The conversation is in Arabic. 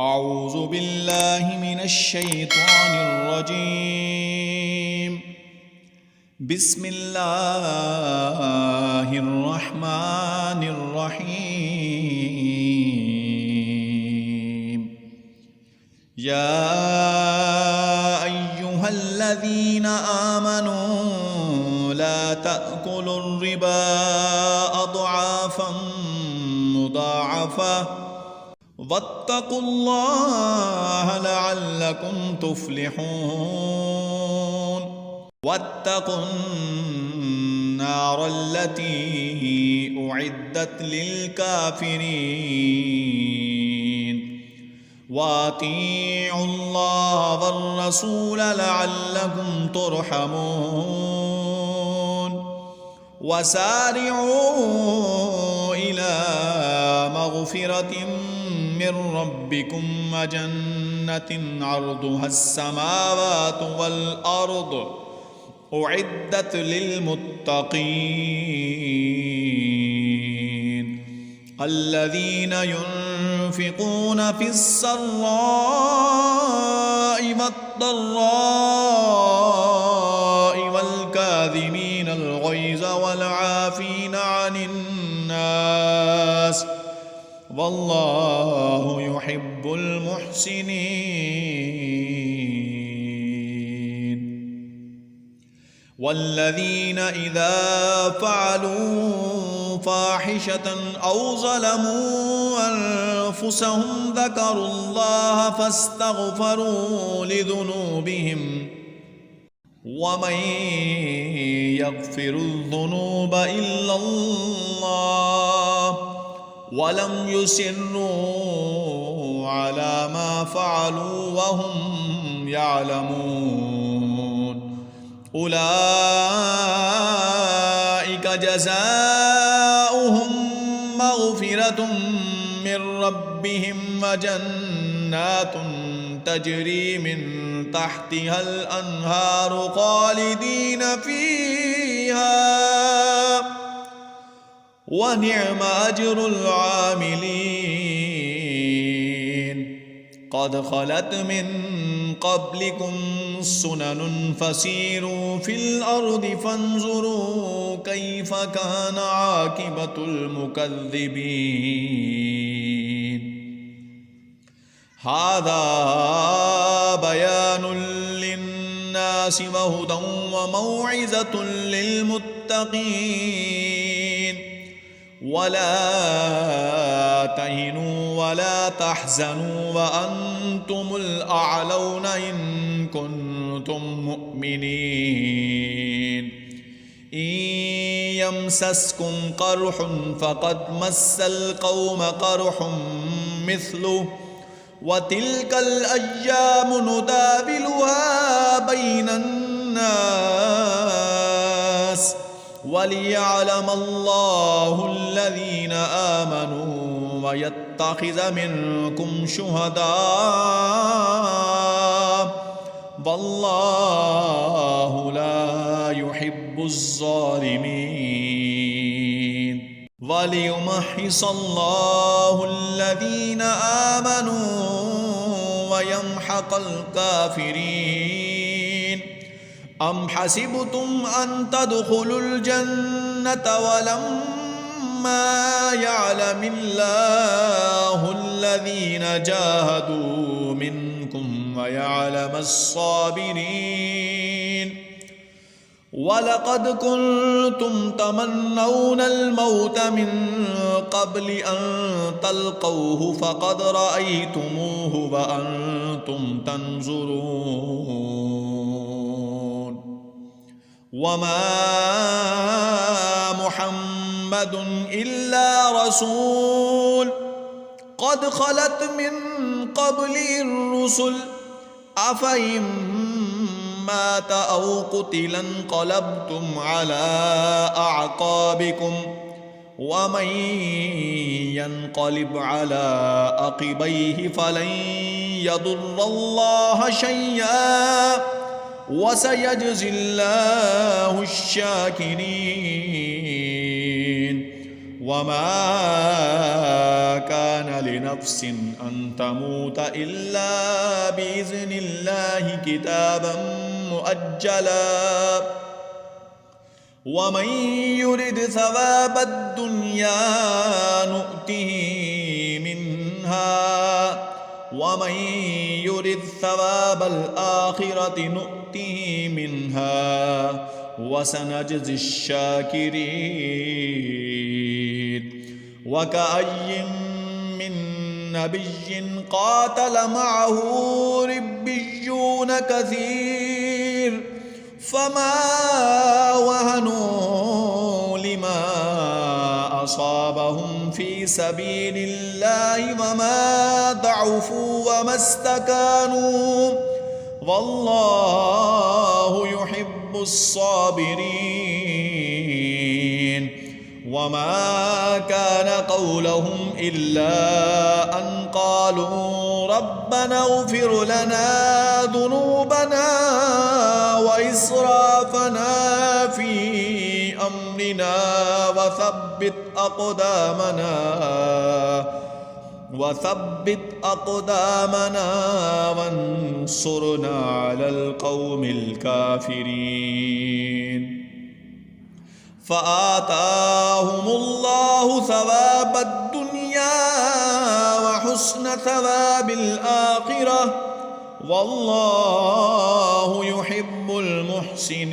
أعوذ بالله من الشيطان الرجيم. بسم الله الرحمن الرحيم. يا أيها الذين آمنوا لا تأكلوا الربا أضعافا مضاعفة واتقوا الله لعلكم تفلحون. واتقوا النار التي أعدت للكافرين وأطيعوا الله والرسول لعلكم ترحمون. وسارعوا إلى مغفرة من ربكم وجنة عرضها السماوات والأرض أعدت للمتقين الذين ينفقون في السراء والضراء والكاظمين الغيظ والعافين عن الناس والله يحب المحسنين. والذين إذا فعلوا فاحشة أو ظلموا أنفسهم ذكروا الله فاستغفروا لذنوبهم ومن يغفر الذنوب إلا الله ولم يصروا على ما فعلوا وهم يعلمون أولئك جزاؤهم مغفرة من ربهم وجنات تجري من تحتها الأنهار خالدين فيها ونعم أجر العاملين. قد خلت من قبلكم سنن فسيروا في الأرض فانظروا كيف كان عاقبة المكذبين. هذا بيان للناس وهدى وموعظة للمتقين. ولا تهنوا ولا تحزنوا وأنتم الأعلون إن كنتم مؤمنين. إن يمسسكم قرح فقد مس القوم قرح مثله وتلك الأيام نداولها بين الناس وليعلم الله الذين آمنوا ويتخذ منكم شهداء والله لا يحب الظالمين. وليمحص الله الذين آمنوا ويمحق الكافرين. أم حسبتم أن تدخلوا الجنة ولما يعلم الله الذين جاهدوا منكم ويعلم الصابرين. ولقد كنتم تمنون الموت من قبل أن تلقوه فقد رأيتموه وأنتم تنظرون. وما محمد إلا رسول قد خلت من قبله الرسل أفإن مات أو قتل انقلبتم على أعقابكم ومن ينقلب على عقبيه فلن يضر الله شيئا وسيجزي الله الشاكرين. وما كان لنفس أن تموت إلا بإذن الله كتابا مؤجلا ومن يرد ثواب الدنيا نؤته منها ومن يرد ثواب الآخرة نؤته منها وسنجزي الشاكرين وكأي من نبي قاتل معه ربيون كثير فما وهنوا لما أصابهم في سبيل الله وما ضعفوا وما استكانوا والله يحب الصابرين وما كان قولهم إلا أن قالوا ربنا اغفر لنا ذنوبنا وإسرافنا في أمرنا وثبت أقدامنا وانصرنا على القوم الكافرين فآتاهم الله ثواب الدنيا وحسن ثواب الآخرة والله يحب المحسنين